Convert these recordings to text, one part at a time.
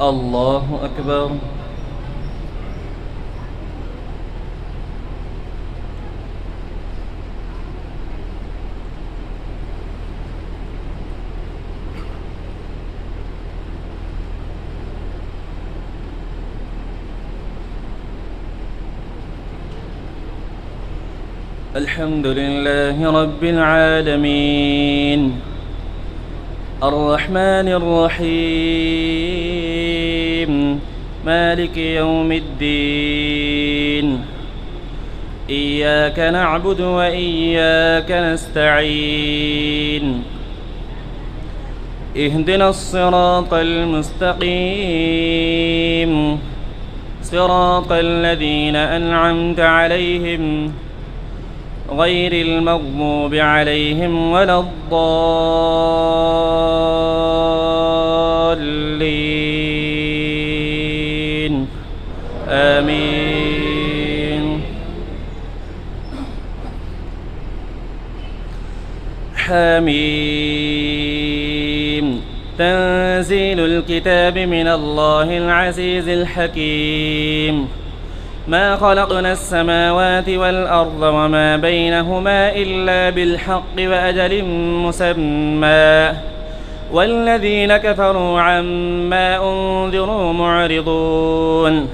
الله أكبر. الحمد لله رب العالمين الرحمن الرحيم مالك يوم الدين إياك نعبد وإياك نستعين اهدنا الصراط المستقيم صراط الذين أنعمت عليهم غير المغضوب عليهم ولا الضالين آمين. حميم تنزيل الكتاب من الله العزيز الحكيم. ما خلقنا السماوات والأرض وما بينهما إلا بالحق وأجل مسمى والذين كفروا عما أنذروا معرضون.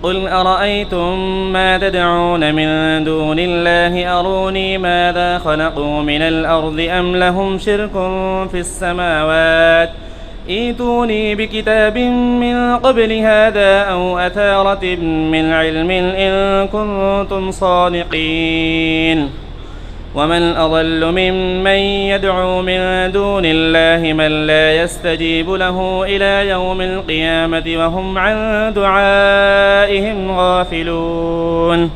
قل أرأيتم ما تدعون من دون الله أروني ماذا خلقوا من الأرض أم لهم شرك في السماوات ائتوني بكتاب من قبل هذا أو أثارة من علم إن كنتم صادقين. ومن أضل ممن يدعو من دون الله من لا يستجيب له إلى يوم القيامة وهم عن دعائهم غافلون.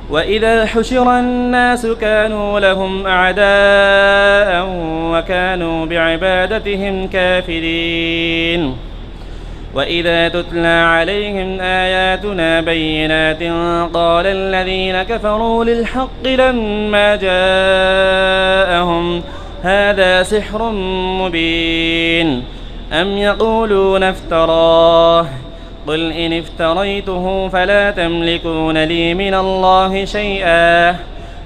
وإذا حشر الناس كانوا لهم أعداء وكانوا بعبادتهم كافرين. وإذا تتلى عليهم آياتنا بينات قال الذين كفروا للحق لما جاءهم هذا سحر مبين أم يقولون افتراه قل إن افتريته فلا تملكون لي من الله شيئا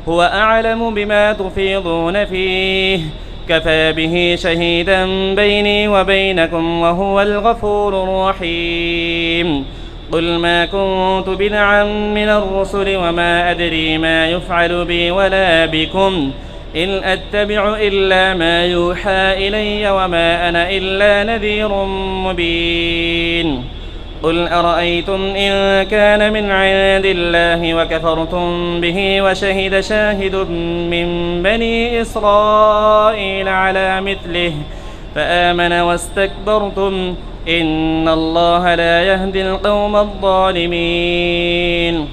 هو أعلم بما تفيضون فيه كفى به شهيدا بيني وبينكم وهو الغفور الرحيم. قل ما كنت بدعا من الرسل وما أدري ما يفعل بي ولا بكم إن أتبع إلا ما يوحى إلي وما أنا إلا نذير مبين. قل أرأيتم إن كان من عند الله وكفرتم به وشهد شاهد من بني إسرائيل على مثله فآمن واستكبرتم إن الله لا يهدي القوم الظالمين.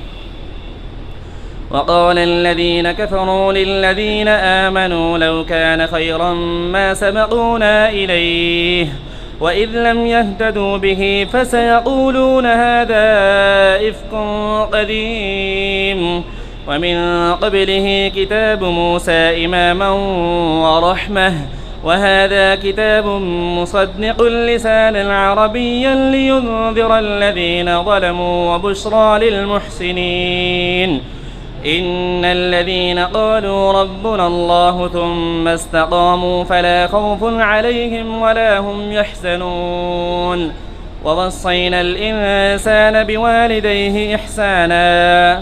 وقال الذين كفروا للذين آمنوا لو كان خيرا ما سبقونا إليه وإذ لم يهتدوا به فسيقولون هذا إفك قديم ومن قبله كتاب موسى إماما ورحمة وهذا كتاب مصدق لسانا عربيا لينذر الذين ظلموا وبشرى للمحسنين. إن الذين قالوا ربنا الله ثم استقاموا فلا خوف عليهم ولا هم يحزنون. ووصينا الإنسان بوالديه إحسانا.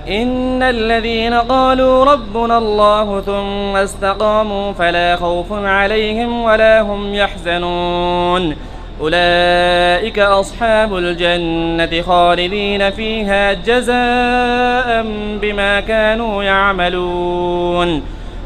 إن الذين قالوا ربنا الله ثم استقاموا فلا خوف عليهم ولا هم يحزنون أولئك أصحاب الجنة خالدين فيها جزاء بما كانوا يعملون.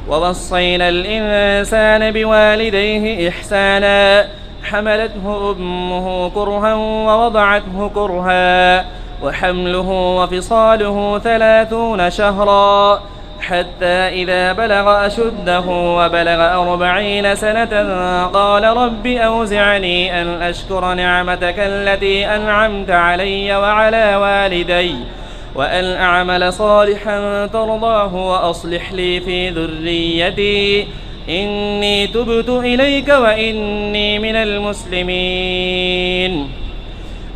ووصينا الإنسان بوالديه إحسانا حملته أمه كرها ووضعته كرها وحمله وفصاله 30 شهرا حتى إذا بلغ أشده وبلغ 40 سنة قال رب أوزعني أن أشكر نعمتك التي أنعمت علي وعلى والدي وأن أعمل صالحا ترضاه وأصلح لي في ذريتي إني تبت إليك وإني من المسلمين.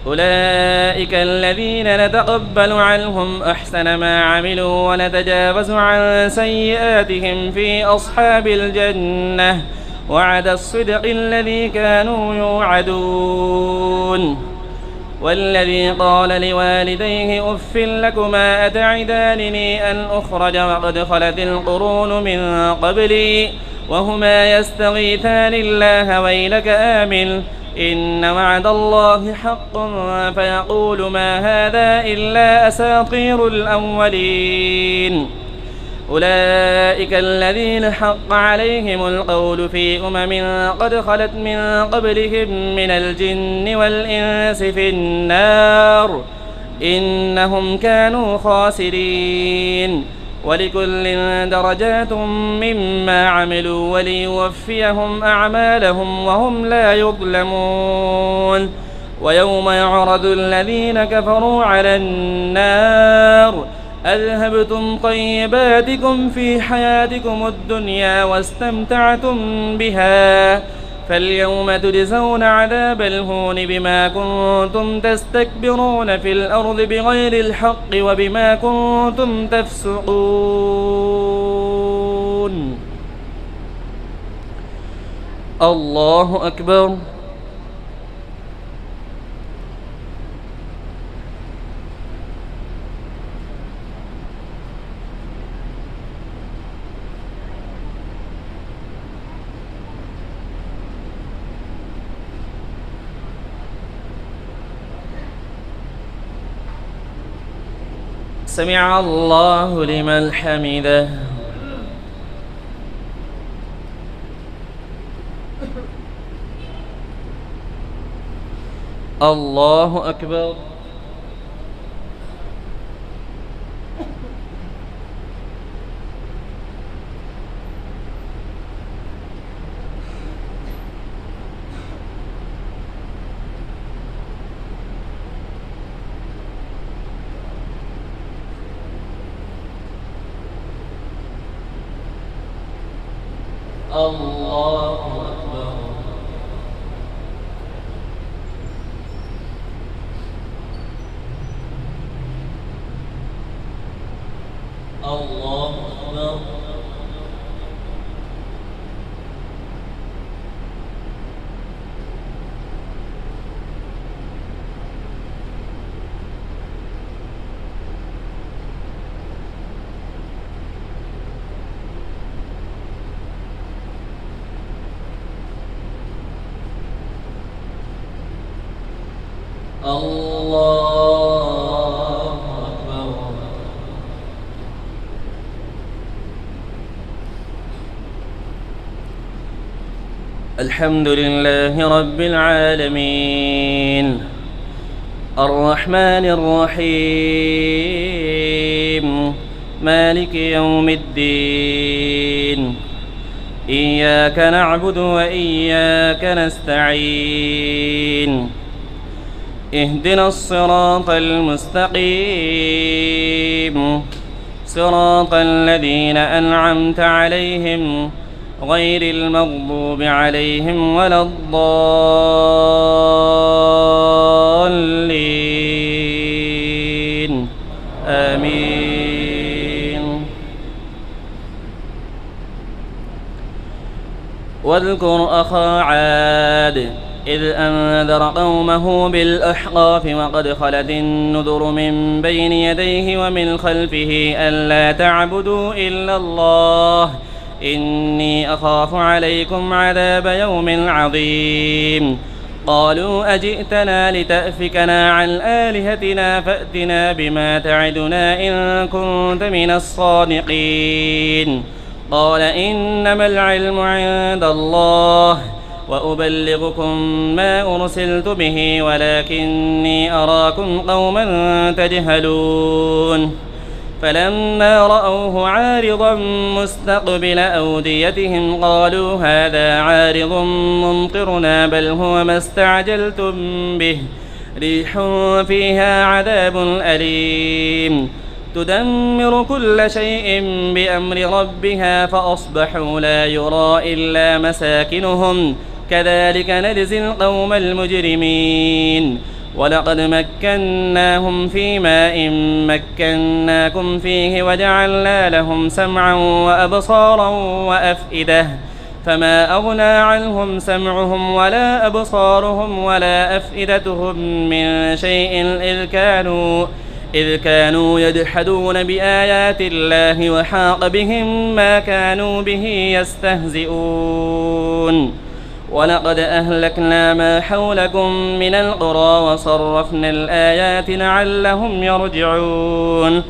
أولئك الذين نتقبل عنهم أحسن ما عملوا ونتجاوز عن سيئاتهم في أصحاب الجنة وعد الصدق الذي كانوا يوعدون. والذي قال لوالديه أف لكما أتعدانني أن أخرج وقد خلت القرون من قبلي وهما يستغيثان الله ويلك آمن إن وعد الله حق فيقول ما هذا إلا أساطير الأولين. أولئك الذين حق عليهم القول في قد خلت من قبلهم من الجن والإنس في النار إنهم كانوا خاسرين. ولكل درجات مما عملوا وليوفيهم أعمالهم وهم لا يظلمون. ويوم يعرض الذين كفروا على النار أذهبتم طيباتكم في حياتكم الدنيا واستمتعتم بها فاليوم تجزون عذاب الهون بما كنتم تستكبرون في الأرض بغير الحق وبما كنتم تفسقون. الله أكبر. سمع الله لمن حمده. الله أكبر. الله أكبر. الله أكبر. الله أكبر. الحمد لله رب العالمين الرحمن الرحيم مالك يوم الدين إياك نعبد وإياك نستعين اهدنا الصراط المستقيم صراط الذين أنعمت عليهم غير المغضوب عليهم ولا الضالين آمين. واذكر أخا عاد إذ أنذر قومه بالأحقاف وقد خلت النذر من بين يديه ومن خلفه ألا تعبدوا إلا الله إني أخاف عليكم عذاب يوم عظيم. قالوا أجئتنا لتأفكنا عن آلهتنا فأتنا بما تعدنا إن كنت من الصادقين. قال إنما العلم عند الله وأبلغكم ما أرسلت به ولكني أراكم قوما تجهلون. فلما رأوه عارضا مستقبل أوديتهم قالوا هذا عارض ممطرنا بل هو ما استعجلتم به ريح فيها عذاب أليم. تدمر كل شيء بأمر ربها فأصبحوا لا يرى إلا مساكنهم كذلك نجزي القوم المجرمين ولقد مكناهم في ماء مكناكم فيه وجعلنا لهم سمعا وأبصارا وأفئدة فما أغنى عنهم سمعهم ولا أبصارهم ولا أفئدتهم من شيء إذ كانوا يجحدون بآيات الله وحاق بهم ما كانوا به يستهزئون ولقد أهلكنا ما حولكم من القرى وصرفنا الآيات لعلهم يرجعون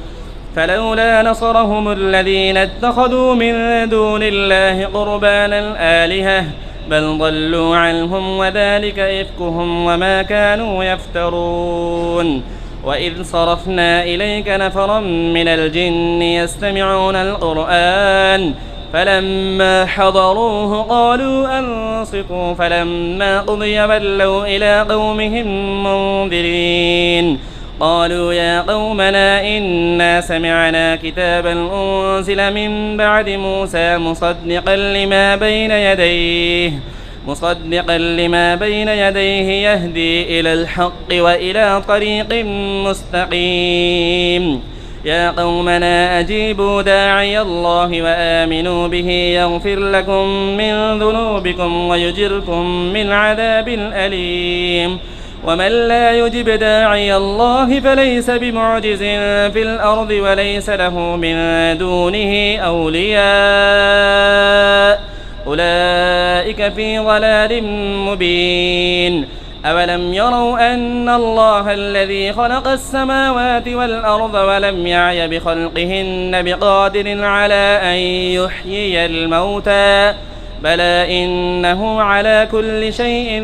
فلولا نصرهم الذين اتخذوا من دون الله قربانا آلهة بل ضلوا عنهم وذلك إفكهم وما كانوا يفترون وإذ صرفنا إليك نفرا من الجن يستمعون القرآن فلما حضروه قالوا أنصتوا فلما قضي ولوا إلى قومهم منذرين قالوا يا قومنا إنا سمعنا كتابا أنزل من بعد موسى مصدقا لما بين يديه يهدي إلى الحق وإلى طريق مستقيم يا قومنا أجيبوا داعي الله وآمنوا به يغفر لكم من ذنوبكم ويجركم من عذاب أليم ومن لا يجب داعي الله فليس بمعجز في الأرض وليس له من دونه أولياء أولئك في ضلال مبين أولم يروا أن الله الذي خلق السماوات والأرض ولم يعي بخلقهن بقادر على أن يحيي الموتى بلى إنه على كل شيء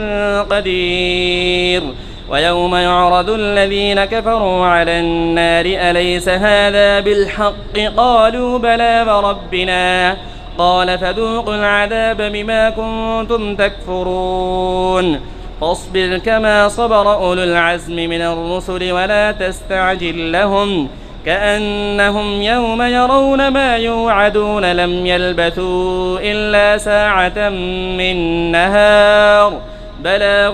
قدير ويوم يعرض الذين كفروا على النار أليس هذا بالحق قالوا بلى وربنا قال فذوقوا العذاب بما كنتم تكفرون فاصبر كما صبر أولو العزم من الرسل ولا تستعجل لهم كأنهم يوم يرون ما يوعدون لم يلبثوا إلا ساعة من نهار بلاغ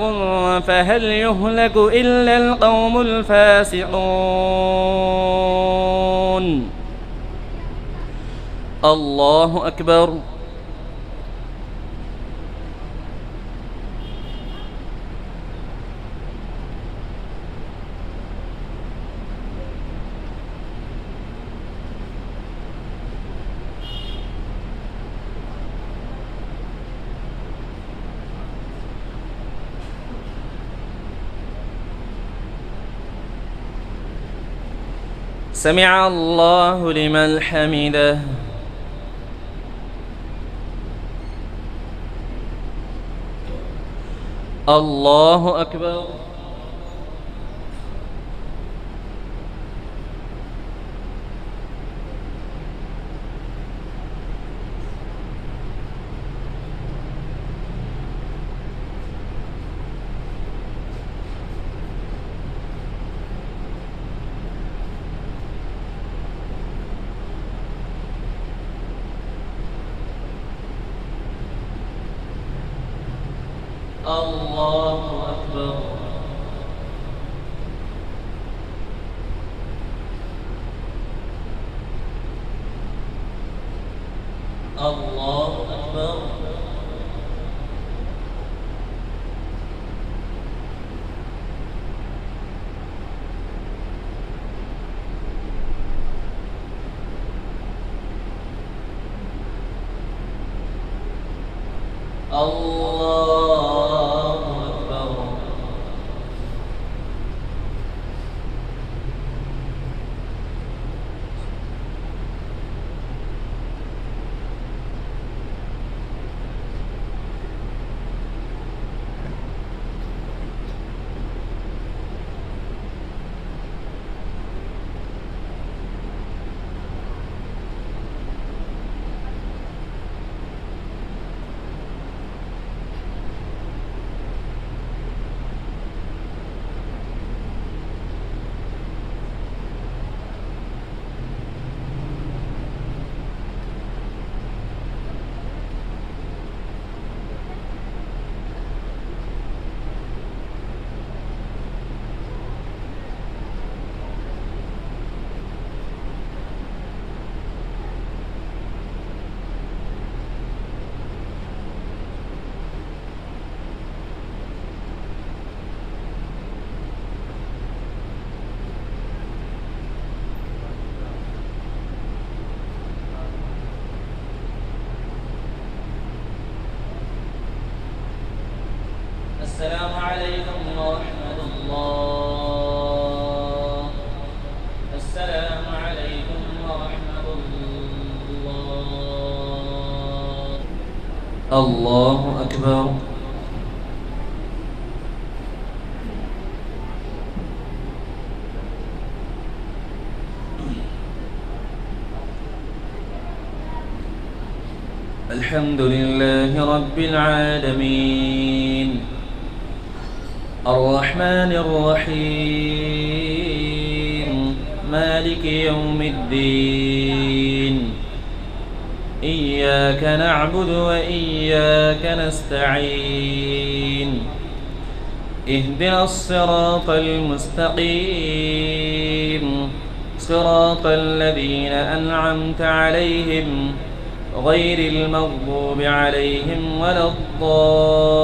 فهل يهلك إلا القوم الفاسقون الله أكبر سمع الله لمن حمده الله أكبر الله أكبر الله أكبر الله عليكم ورحمة الله. السلام عليكم ورحمة الله. الله أكبر. الحمد لله رب العالمين الرحمن الرحيم مالك يوم الدين إياك نعبد وإياك نستعين اهدنا الصراط المستقيم صراط الذين أنعمت عليهم غير المغضوب عليهم ولا الضالين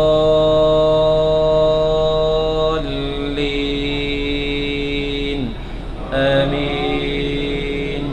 آمين.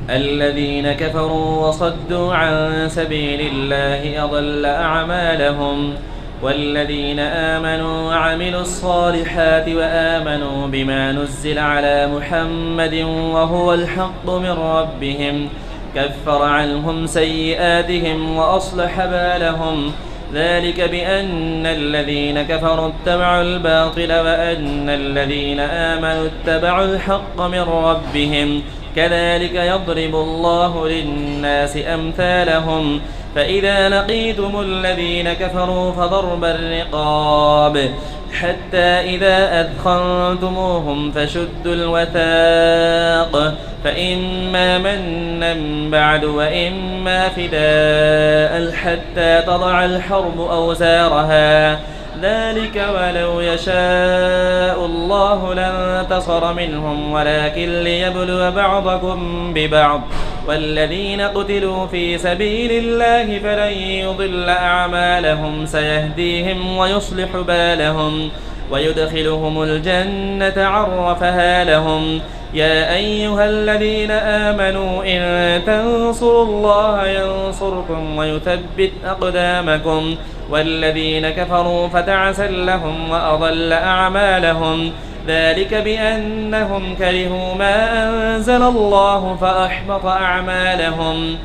الذين كفروا وصدوا عن سبيل الله أضل أعمالهم والذين آمنوا وعملوا الصالحات وآمنوا بما نزل على محمد وهو الحق من ربهم كفر عنهم سيئاتهم وأصلح بالهم ذلك بأن الذين كفروا اتبعوا الباطل وأن الذين آمنوا اتبعوا الحق من ربهم كذلك يضرب الله للناس أمثالهم فإذا لقيتم الذين كفروا فضرب الرقاب حتى إذا أثخنتموهم فشدوا الوثاق فإما منا بعد وإما فداء حتى تضع الحرب أوزارها ذلك ولو يشاء الله لانتصر منهم ولكن ليبلو بعضكم ببعض والذين قتلوا في سبيل الله فلن يضل أعمالهم سيهديهم ويصلح بالهم ويدخلهم الجنة عرفها لهم يا أيها الذين آمنوا إن تنصروا الله ينصركم ويثبت أقدامكم والذين كفروا فتعسا لهم وأضل أعمالهم ذلك بأنهم كرهوا ما أنزل الله فأحبط أعمالهم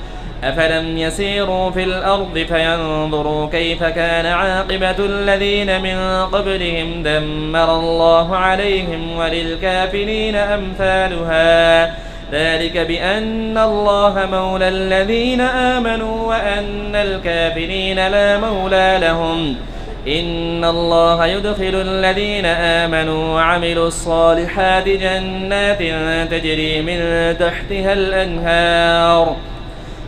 أفلم يسيروا في الأرض فينظروا كيف كان عاقبة الذين من قبلهم دمر الله عليهم وللكافرين أمثالها ذلك بأن الله مولى الذين آمنوا وأن الكافرين لا مولى لهم إن الله يدخل الذين آمنوا وعملوا الصالحات جنات تجري من تحتها الأنهار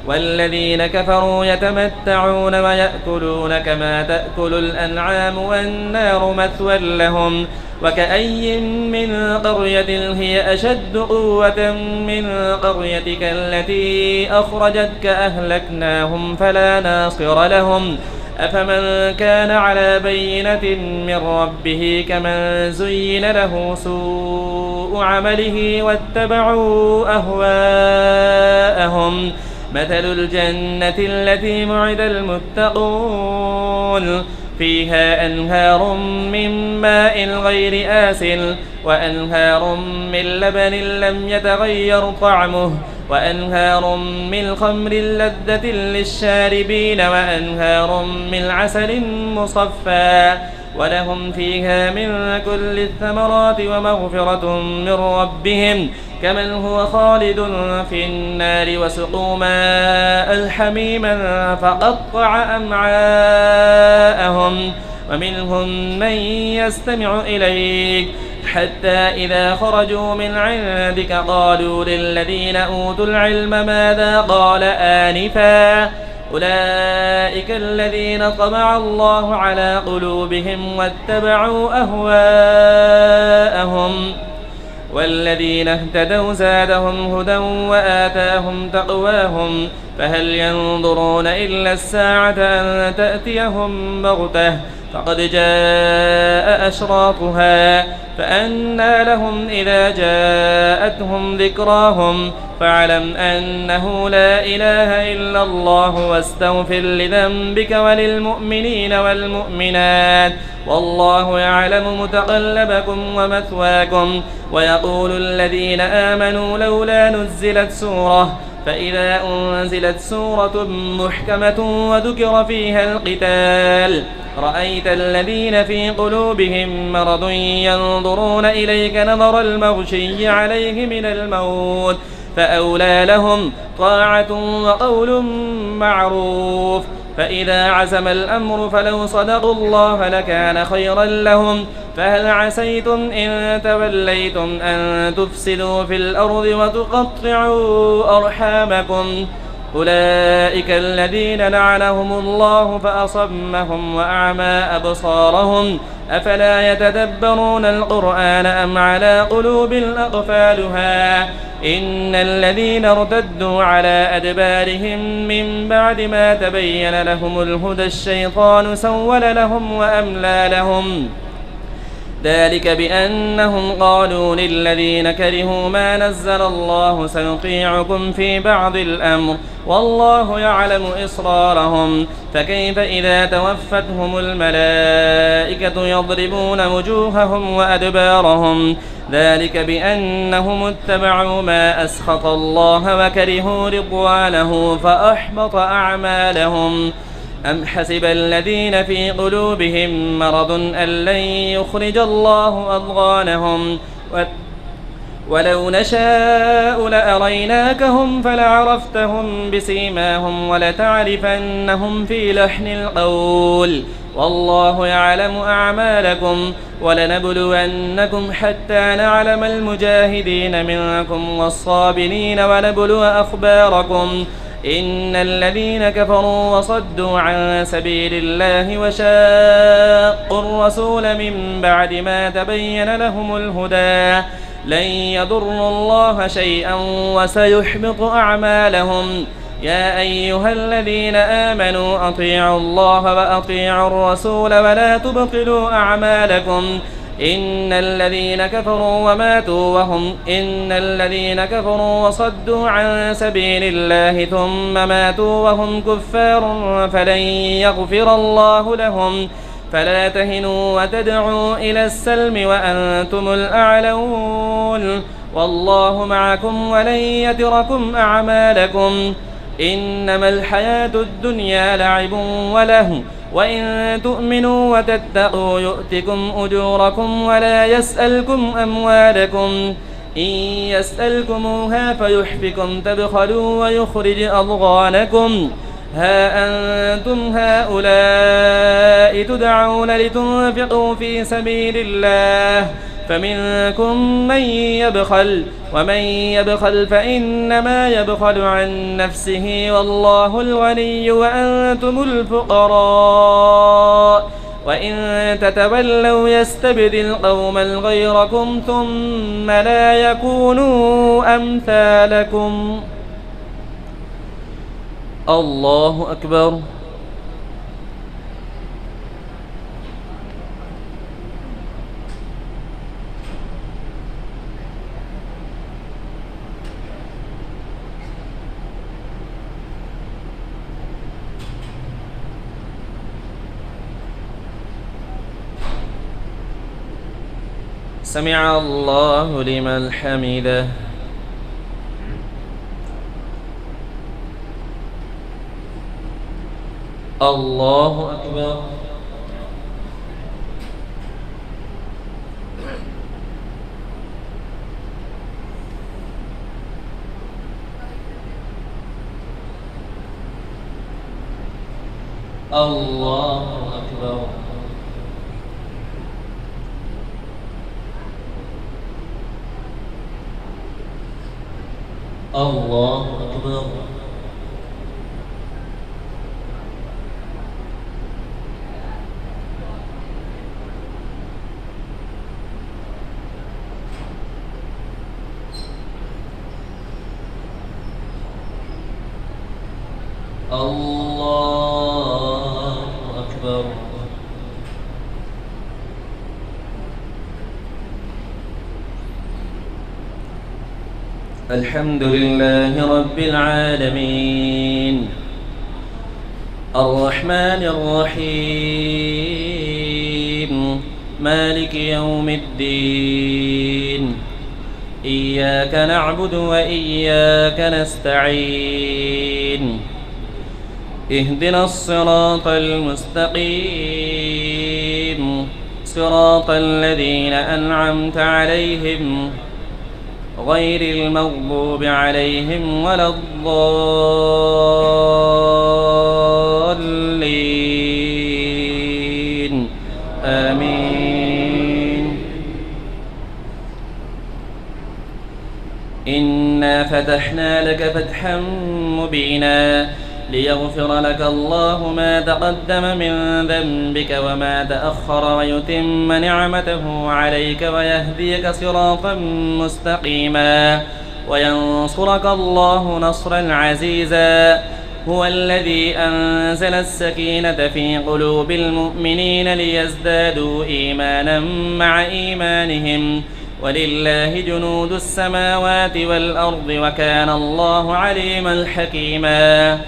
والذين كفروا يتمتعون ويأكلون كما تأكل الأنعام والنار مثوى لهم وكأي من قرية هي أشد قوة من قريتك التي أخرجتك أهلكناهم فلا ناصر لهم أفمن كان على بينة من ربه كمن زين له سوء عمله واتبعوا أهواءهم مثل الجنة التي وعد المتقون فيها أنهار من ماء غير آسن وأنهار من لبن لم يتغير طعمه وأنهار من خمر لذة للشاربين وأنهار من عسل مصفى ولهم فيها من كل الثمرات ومغفرة من ربهم كمن هو خالد في النار وسقوا ماء الحميما فقطع أمعاءهم ومنهم من يستمع إليك حتى إذا خرجوا من عندك قالوا للذين أوتوا العلم ماذا قال آنفا أولئك الذين طبع الله على قلوبهم واتبعوا أهواءهم والذين اهتدوا زادهم هدى وآتاهم تقواهم فهل ينظرون إلا الساعة أن تأتيهم بغتة فقد جاء أشراطها فأنى لهم إذا جاءتهم ذكراهم فاعلم أنه لا إله إلا الله واستغفر لذنبك وللمؤمنين والمؤمنات والله يعلم متقلبكم ومثواكم. ويقول الذين آمنوا لولا نزلت سورة فإذا أنزلت سورة محكمة وذكر فيها القتال رأيت الذين في قلوبهم مرض ينظرون إليك نظر المغشي عليه من الموت فأولى لهم طاعة وقول معروف. فإذا عزم الأمر فلو صدقوا الله لكان خيرا لهم فهل عسيتم إن توليتم أن تفسدوا في الأرض وتقطعوا أرحامكم أولئك الذين لعنهم الله فأصمهم وأعمى أبصارهم أفلا يتدبرون القرآن أم على قلوب أقفالها إن الذين ارتدوا على أدبارهم من بعد ما تبين لهم الهدى الشيطان سول لهم وأملى لهم ذلك بأنهم قالوا للذين كرهوا ما نزل الله سنطيعكم في بعض الأمر والله يعلم إصرارهم فكيف إذا توفتهم الملائكة يضربون وجوههم وأدبارهم ذلك بأنهم اتبعوا ما أسخط الله وكرهوا رضوانه فأحبط أعمالهم. أم حسب الذين في قلوبهم مرض أن لن يخرج الله أضغانهم ولو نشاء لأريناكهم فلعرفتهم بسيماهم ولتعرفنهم في لحن القول والله يعلم أعمالكم ولنبلونكم حتى نعلم المجاهدين منكم والصابرين ونبلو أخباركم إن الذين كفروا وصدوا عن سبيل الله وشاقوا الرسول من بعد ما تبين لهم الهدى لن يضروا الله شيئا وسيحبط أعمالهم. يا أيها الذين آمنوا أطيعوا الله وأطيعوا الرسول ولا تبطلوا أعمالكم إن الذين كفروا وصدوا عن سبيل الله ثم ماتوا وهم كفار فلن يغفر الله لهم فلا تهنوا وتدعوا إلى السلم وأنتم الأعلون والله معكم ولن يتركم أعمالكم إنما الحياة الدنيا لعب ولهو وإن تؤمنوا وتتقوا يؤتكم أجوركم ولا يسألكم أموالكم إن يسألكموها فيحفكم تبخلوا ويخرج أضغانكم ها أنتم هؤلاء تدعون لتنفقوا في سبيل الله فمنكم من يبخل ومن يبخل فإنما يبخل عن نفسه والله الغني وأنتم الفقراء وإن تتولوا يستبدل قوما غيركم ثم لا يكونوا أمثالكم. الله أكبر. سمع الله لمن حمده. الله أكبر. الله أكبر. الله أكبر. الله أكبر. الحمد لله رب العالمين الرحمن الرحيم مالك يوم الدين إياك نعبد وإياك نستعين اهدنا الصراط المستقيم صراط الذين أنعمت عليهم غير المغضوب عليهم ولا الضالين آمين. إنا فتحنا لك فتحا مبينا ليغفر لك الله ما تقدم من ذنبك وما تأخر ويتم نعمته عليك ويهديك صراطا مستقيما وينصرك الله نصرا عزيزا. هو الذي أنزل السكينة في قلوب المؤمنين ليزدادوا إيمانا مع إيمانهم ولله جنود السماوات والأرض وكان الله عليما حكيما.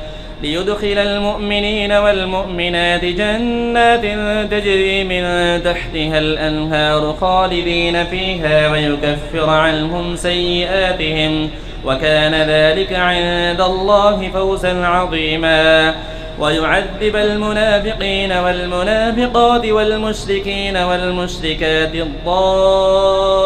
ليدخل المؤمنين والمؤمنات جنات تجري من تحتها الأنهار خالدين فيها ويكفر عنهم سيئاتهم وكان ذلك عند الله فوزا عظيما. ويعذب المنافقين والمنافقات والمشركين والمشركات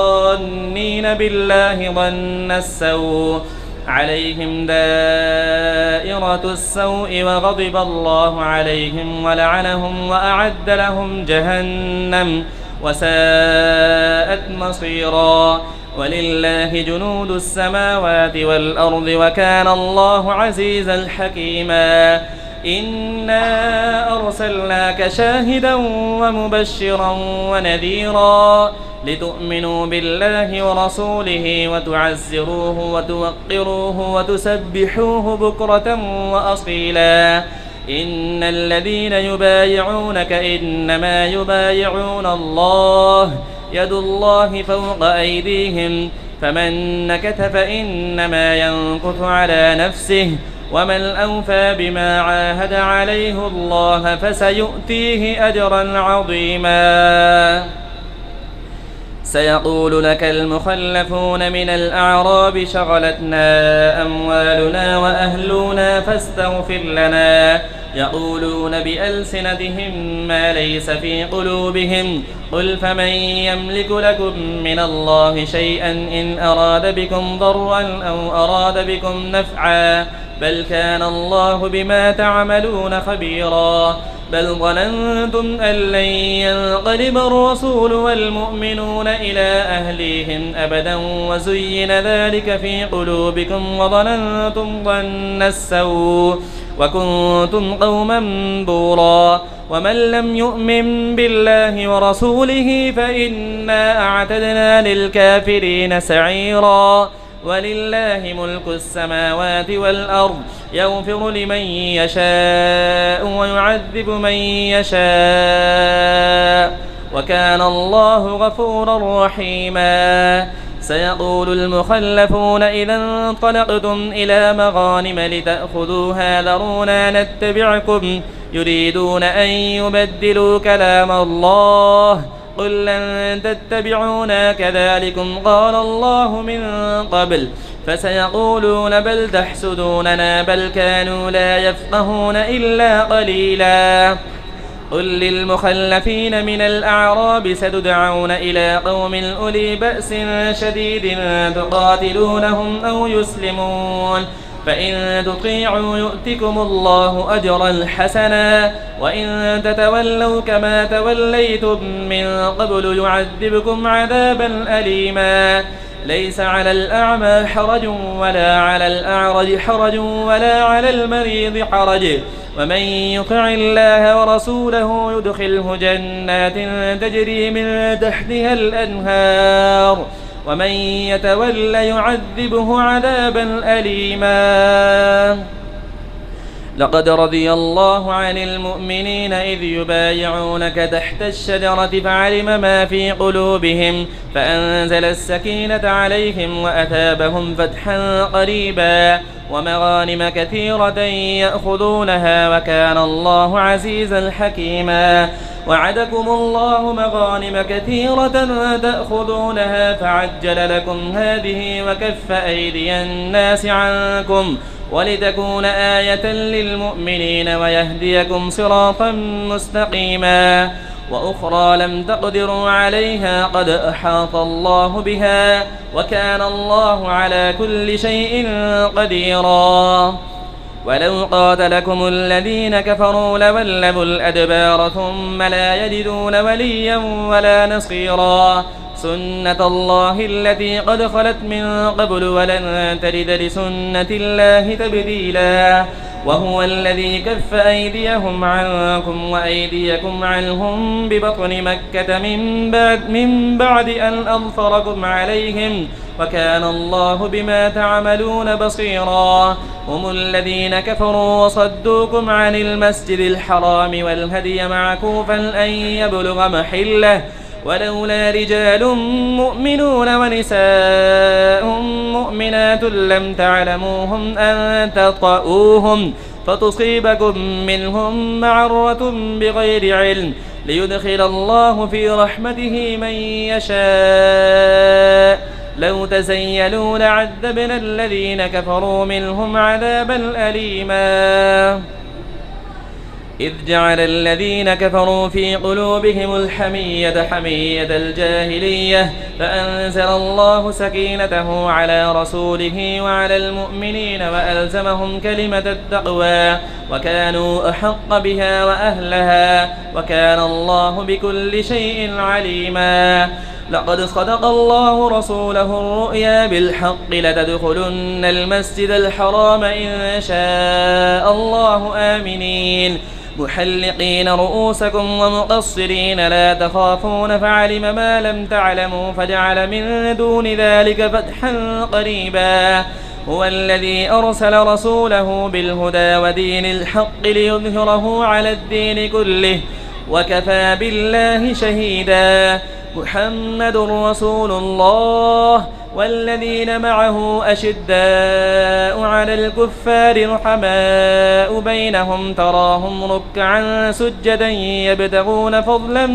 الظانين بالله ظن السوء عليهم دائرة السوء وغضب الله عليهم ولعنهم وأعد لهم جهنم وساءت مصيرا. ولله جنود السماوات والأرض وكان الله عزيزا حكيما. إنا أرسلناك شاهدا ومبشرا ونذيرا لتؤمنوا بالله ورسوله وتعزروه وتوقروه وتسبحوه بكرة وأصيلا. إن الذين يبايعونك إنما يبايعون الله يد الله فوق أيديهم فمن نكث فإنما ينكث على نفسه ومن أوفى بما عاهد عليه الله فسيؤتيه أجرا عظيما. سيقول لك المخلفون من الأعراب شغلتنا أموالنا وأهلنا فاستغفر لنا يقولون بألسنتهم ما ليس في قلوبهم قل فمن يملك لكم من الله شيئا إن أراد بكم ضرا أو أراد بكم نفعا بل كان الله بما تعملون خبيرا. بل ظننتم أن لن ينقلب الرسول والمؤمنون إلى أهليهم أبدا وزين ذلك في قلوبكم وظننتم ظن السوء وكنتم قوما بورا. ومن لم يؤمن بالله ورسوله فإنا أعتدنا للكافرين سعيرا. ولله ملك السماوات والأرض يغفر لمن يشاء ويعذب من يشاء وكان الله غفورا رحيما. سيقول المخلفون إذا انطلقتم إلى مغانم لتأخذوها ذرونا نتبعكم يريدون أن يبدلوا كلام الله قل لن تتبعونا كذلكم قال الله من قبل فسيقولون بل تحسدوننا بل كانوا لا يفقهون إلا قليلا. قل للمخلفين من الأعراب ستدعون إلى قوم أولي بأس شديد تقاتلونهم أو يسلمون فإن تطيعوا يؤتكم الله أجرا حسنا وإن تتولوا كما توليتم من قبل يعذبكم عذابا أليما. ليس على الأعمى حرج ولا على الأعرج حرج ولا على المريض حرج ومن يطع الله ورسوله يدخله جنات تجري من تحتها الأنهار ومن يتول يعذبه عذابا أليما. لقد رضي الله عن المؤمنين إذ يبايعونك تحت الشجرة فعلم ما في قلوبهم فأنزل السكينة عليهم وأثابهم فتحا قريبا ومغانم كثيرة يأخذونها وكان الله عزيزا حكيما. وعدكم الله مغانم كثيرة تأخذونها فعجل لكم هذه وكف أيدي الناس عنكم ولتكون آية للمؤمنين ويهديكم صراطا مستقيما. وأخرى لم تقدروا عليها قد أحاط الله بها وكان الله على كل شيء قديرا. ولو قاتلكم الذين كفروا لولوا الأدبار ثم لا يجدون وليا ولا نصيرا. سنة الله التي قد خلت من قبل ولن تجد لسنة الله تبديلا. وهو الذي كف أيديهم عنكم وأيديكم عنهم ببطن مكة من بعد أن أظفركم عليهم وكان الله بما تعملون بصيرا. هم الذين كفروا وصدوكم عن المسجد الحرام والهدي معكوفا أن يبلغ محله ولولا رجال مؤمنون ونساء مؤمنات لم تعلموهم أن تطؤوهم فتصيبكم منهم معرة بغير علم ليدخل الله في رحمته من يشاء. لو تزيلوا لعذبنا الذين كفروا منهم عذابا أليما. إذ جعل الذين كفروا في قلوبهم الحمية حمية الجاهلية فأنزل الله سكينته على رسوله وعلى المؤمنين وألزمهم كلمة التقوى وكانوا أحق بها وأهلها وكان الله بكل شيء عليما. لقد صدق الله رسوله الرؤيا بالحق لتدخلن المسجد الحرام إن شاء الله آمنين محلقين رؤوسكم ومقصرين لا تخافون فعلم ما لم تعلموا فجعل من دون ذلك فتحا قريبا. هو الذي أرسل رسوله بالهدى ودين الحق ليظهره على الدين كله وكفى بالله شهيدا. محمد رسول الله والذين معه أشداء على الكفار رحماء بينهم تراهم ركعا سجدا يبتغون فضلا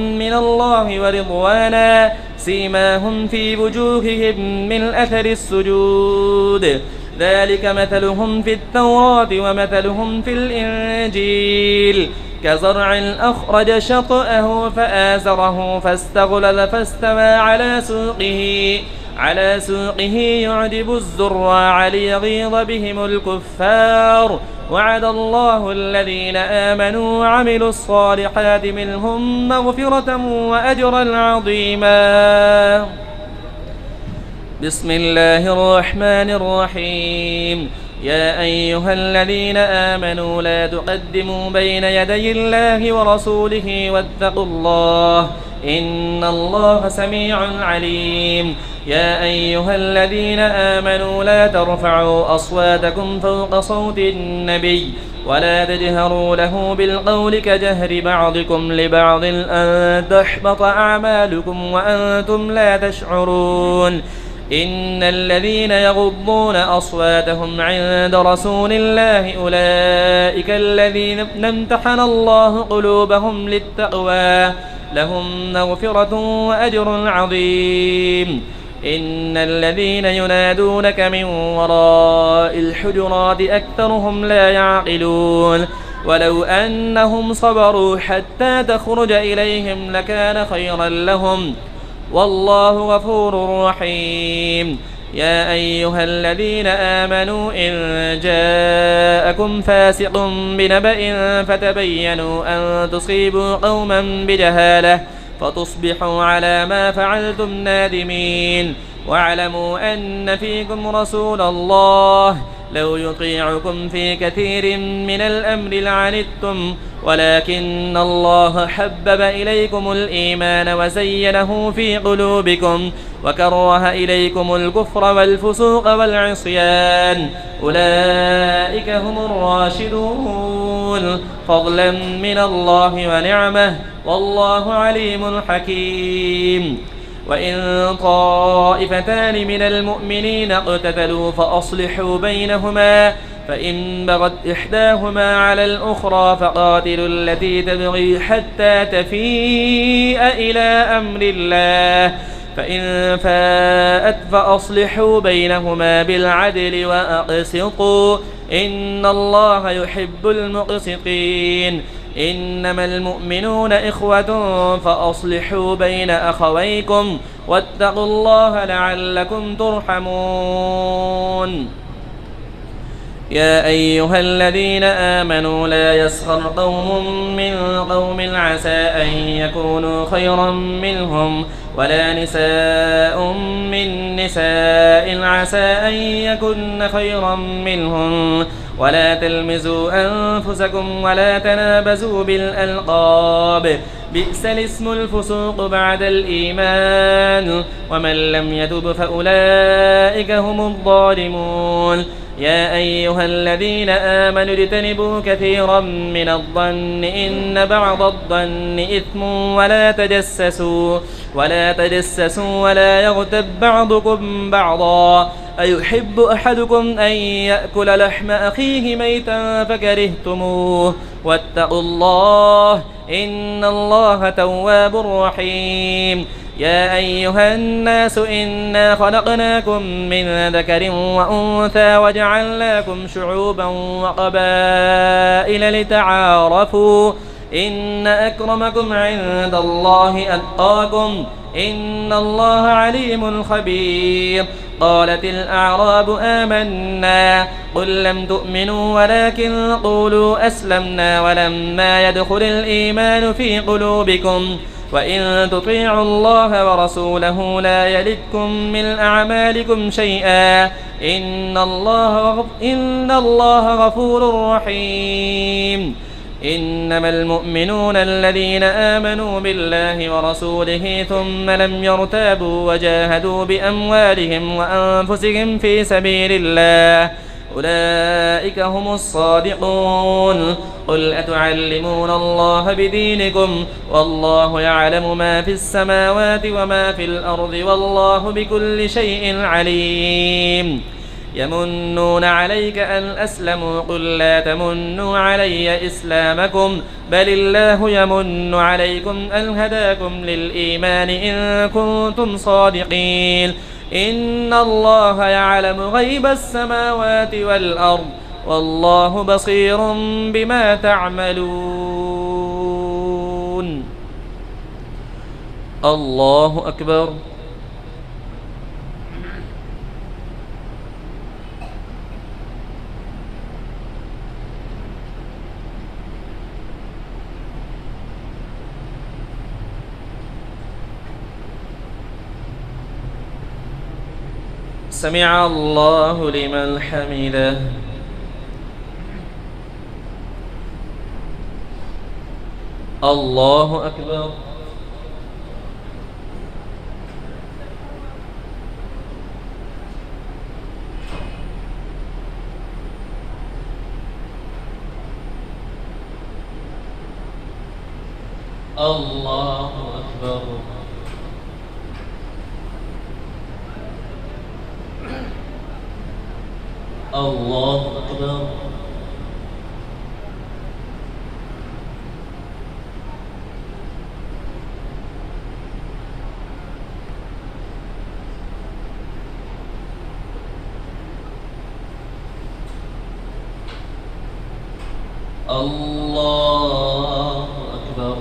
من الله ورضوانا سيماهم في وجوههم من أثر السجود ذلك مثلهم في التوراة ومثلهم في الإنجيل كزرع أخرج شطأه فآزره فاستغلظ فاستوى على سوقه يعجب الزراع ليغيظ بهم الكفار. وعد الله الذين آمنوا وعملوا الصالحات منهم مغفرة وأجرا عظيما. بسم الله الرحمن الرحيم. يا أيها الذين آمنوا لا تقدموا بين يدي الله ورسوله واتقوا الله إن الله سميع عليم. يا أيها الذين آمنوا لا ترفعوا أصواتكم فوق صوت النبي ولا تجهروا له بالقول كجهر بعضكم لبعض أن تحبط أعمالكم وأنتم لا تشعرون. إن الذين يغضون أصواتهم عند رسول الله أولئك الذين امتحن الله قلوبهم للتقوى لهم مغفرة وأجر عظيم. إن الذين ينادونك من وراء الحجرات أكثرهم لا يعقلون. ولو أنهم صبروا حتى تخرج إليهم لكان خيرا لهم والله غفور رحيم. يا أيها الذين آمنوا إن جاءكم فاسق بنبأ فتبينوا أن تصيبوا قوما بجهالة فتصبحوا على ما فعلتم نادمين. واعلموا أن فيكم رسول الله لو يطيعكم في كثير من الأمر لعنتم ولكن الله حبب إليكم الإيمان وزينه في قلوبكم وكره إليكم الكفر والفسوق والعصيان أولئك هم الراشدون فضلا من الله ونعمه والله عليم حكيم وإن طائفتان من المؤمنين اقتتلوا فأصلحوا بينهما فإن بغت إحداهما على الأخرى فقاتلوا التي تبغي حتى تفيء إلى أمر الله فإن فاءت فأصلحوا بينهما بالعدل وأقسطوا إن الله يحب المقسطين إنما المؤمنون إخوة فأصلحوا بين أخويكم واتقوا الله لعلكم ترحمون يا أيها الذين آمنوا لا يسخر قوم من قوم عسى أن يكونوا خيرا منهم ولا نساء من نساء عسى أن يكن خيرا منهم ولا تلمزوا أنفسكم ولا تنابزوا بالألقاب بئس الاسم الفسوق بعد الإيمان ومن لم يتب فأولئك هم الظالمون يا أيها الذين آمنوا اجتنبوا كثيرا من الظن إن بعض الظن إثم ولا تجسسوا ولا يغتب بعضكم بعضا أيحب أحدكم أن يأكل لحم أخيه ميتا فكرهتموه واتقوا الله إن الله تواب رحيم يا أيها الناس إنا خلقناكم من ذكر وأنثى وجعلناكم شعوبا وقبائل لتعارفوا إن أكرمكم عند الله أتقاكم إن الله عليم خبير قالت الأعراب آمنا قل لم تؤمنوا ولكن قولوا أسلمنا ولما يدخل الإيمان في قلوبكم وإن تطيعوا الله ورسوله لا يلدكم من أعمالكم شيئا إن الله غفور رحيم إنما المؤمنون الذين آمنوا بالله ورسوله ثم لم يرتابوا وجاهدوا بأموالهم وأنفسهم في سبيل الله أولئك هم الصادقون قل أتعلمون الله بدينكم والله يعلم ما في السماوات وما في الأرض والله بكل شيء عليم يمنون عليك أن أسلموا قل لا تمنوا علي إسلامكم بل الله يمن عليكم أن هداكم للإيمان إن كنتم صادقين إن الله يعلم غيب السماوات والأرض والله بصير بما تعملون الله أكبر سمع الله لمن حمده الله أكبر الله أكبر الله أكبر الله أكبر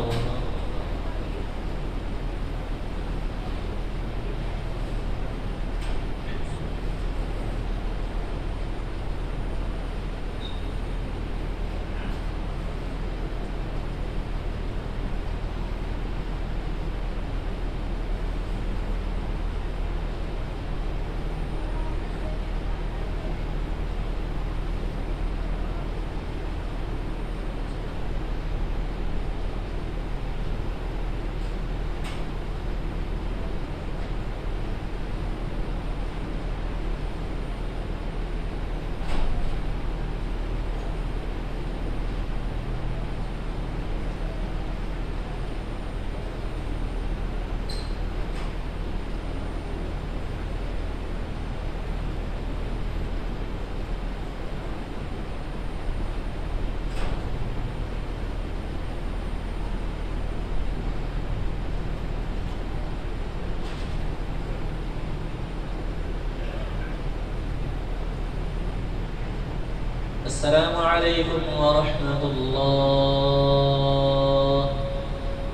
السلام عليكم ورحمة الله.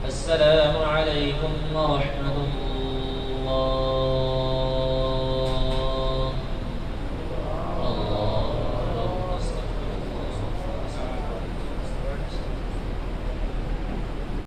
السلام عليكم ورحمة الله.